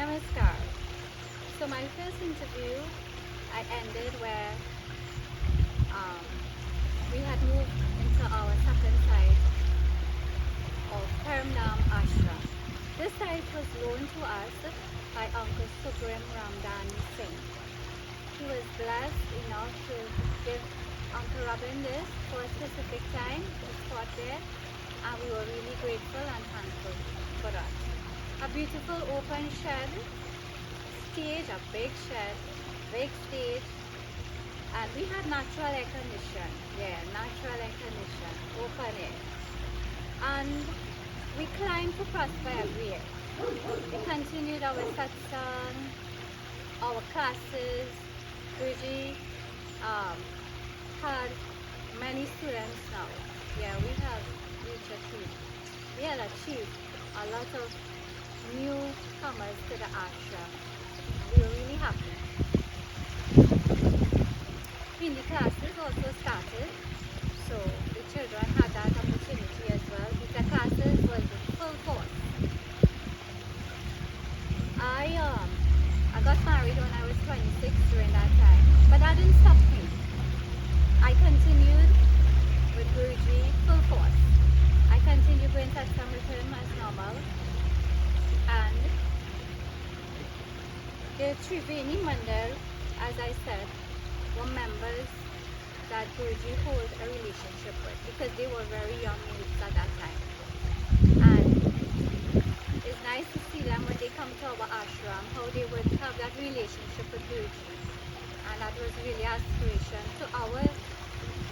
Namaskar. So my first interview, I ended where um, we had moved into our second site of Paramdam Ashram. This site was loaned to us by Uncle Sugrim Ramdani Singh. He was blessed enough to give Uncle Robin this for a specific time to spot there, and we were really grateful and thankful for that. A beautiful open shed, stage, a big shed, big stage, and we had natural air condition. Yeah, natural air condition, open air. And we climbed to prosper every year. We continued our satsang, our classes. Guruji had many students now. Yeah, we have achieved a lot of newcomers to the ashram. We were really happy. Hindi classes also started, so the children had that opportunity as well. Gita classes was in full force. I got married when I was 26 during that time, but that didn't stop me. I continued with Guruji full force. I continued going satsang with him as normal, and the Triveni Mandal, as I said, were members that Guruji holds a relationship with because they were very young youths at that time. And it's nice to see them when they come to our ashram, how they would have that relationship with Guruji. And that was really aspiration to our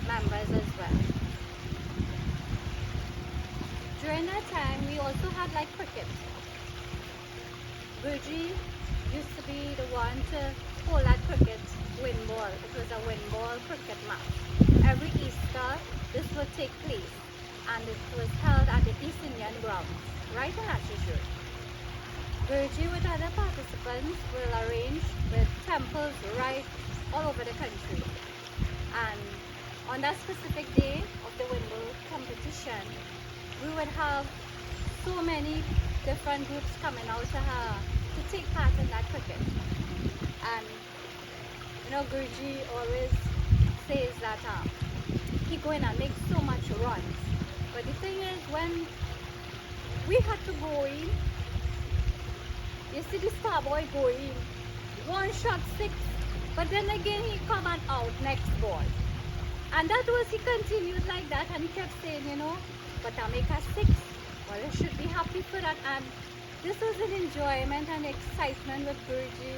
members as well. During that time, we also had like cricket. Guruji used to be the one to hold that cricket win ball. It was a win ball cricket match. Every Easter, this would take place, and it was held at the East Indian grounds, right in Ashram. Guruji with other participants will arrange with temples right all over the country. And on that specific day of the win ball competition, we would have so many different groups coming out to take part in that cricket. And Guruji always says that he going to make so much runs. But the thing is, when we had to go in, you see the star boy going, one shot six, but then again he come and out next ball. And that was, he continued like that, and he kept saying, but I make a six. Well, I should be happy for that. And this was an enjoyment and excitement with Guruji,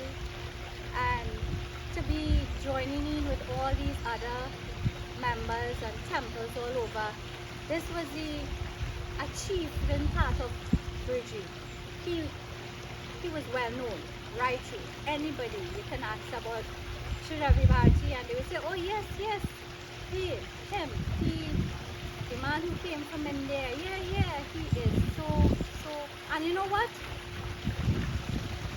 and to be joining in with all these other members and temples all over. This was the achievement part of Guruji. He was well known, right through. Anybody you can ask about Sri Bharati, and they will say, oh yes, him, the man who came from India, yeah, he is so, and you know what?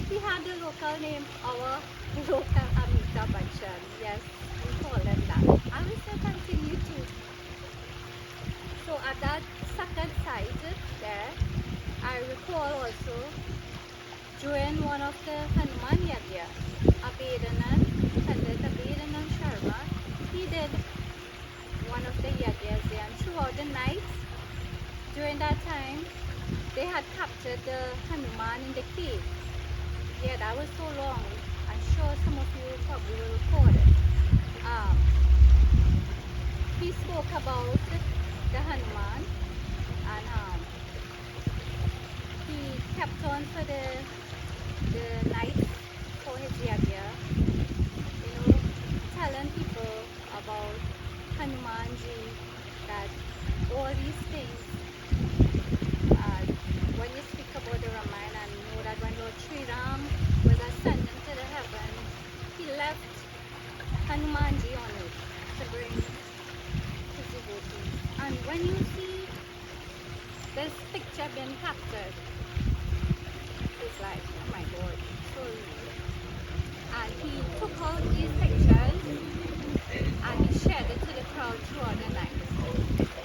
He had the local name, our local Amitabh Bachchan. Yes, we call him that. And we still continue to. So at that second site there, I recall also during one of the Hanuman Yagya, Pandit Abhedanand Sharma, he did one of the yagyas there, and throughout the night, during that time, they had captured the Hanuman in the cave. Yeah, that was so long. I'm sure some of you probably will record it. He spoke about the Hanuman, and he kept on for the night for his yagya, telling people about Hanumanji, that all these things, when you speak about the Ramayana, and you know that when Lord Sri Ram was ascending to the heavens, he left Hanumanji on earth to bring his devotees. And when you see this picture being captured, it's like, oh my God, so real. And he took out these pictures and he shared it to the crowd throughout the night.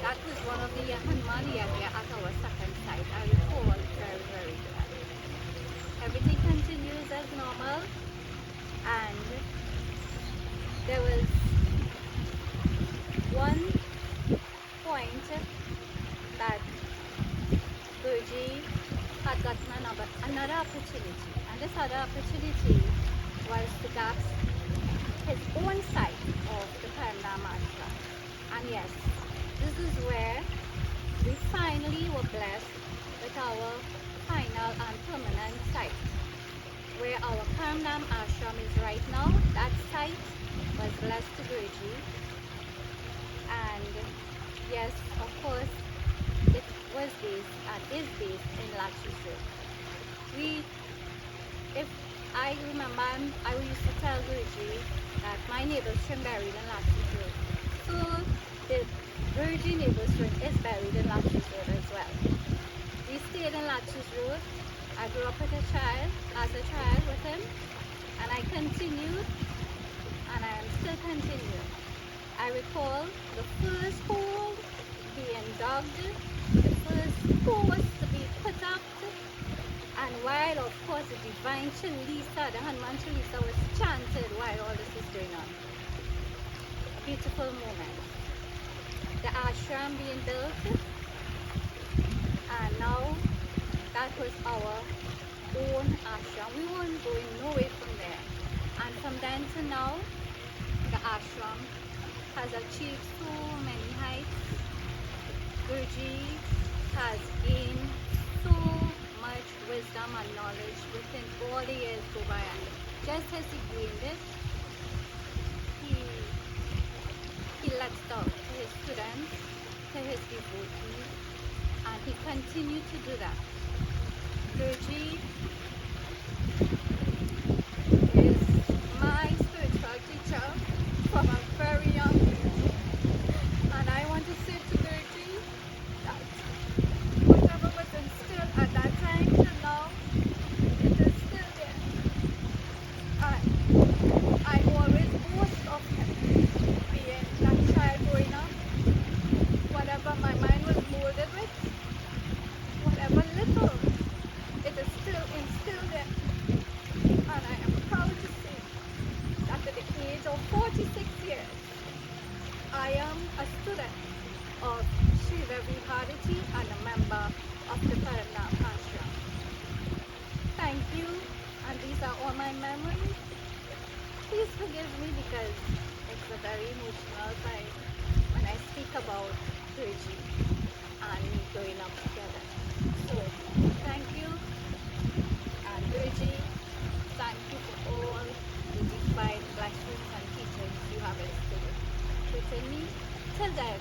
That was one of the Hanuman Yagya at our second site. I recall very had gotten another opportunity, and this other opportunity was to get his own site of the Paramdam ashram. And yes, this is where we finally were blessed with our final and permanent site, where our Paramdam ashram is right now. That site was blessed to Guruji, and yes, of course, it was based and is based in Lakshmi. We, if I remember, I used to tell Guruji that my neighbor's string buried in Lakshmi. So the Guruji neighbor's string is buried in Lakshmi as well. We stayed in Lakshmi Road. I grew up as a child with him, and I continued, and I am still continuing. I recall the first hole being dug, the first post to be put up, and while of course the divine Chalisa, the Hanuman Chalisa was chanted while all this was going on. A beautiful moment. The ashram being built, and now that was our own ashram. We weren't going nowhere from there. And from then to now, the ashram has achieved so many heights. Guruji has gained so much wisdom and knowledge within all the years go by, and just as he gained it, he lets out to his students, to his devotees, and he continued to do that. Guruji is my spiritual teacher from a very young age, and I want to say to Guruji that whatever was instilled at that time to now, it is still there. And I always boast of him being that child growing up. Whatever my mind was molded with, whatever little, it is still instilled there. And I am proud to say that at the age of 46 years, I am a student of Sri Ravi Bharati and a member of the Paramdam ashram. Thank you, and these are all my memories. Please forgive me because it's a very emotional time when I speak about Guruji and me growing up together. So, thank you, and Guruji, thank you for all the divine blessings and teachings you have instilled within me. Till then,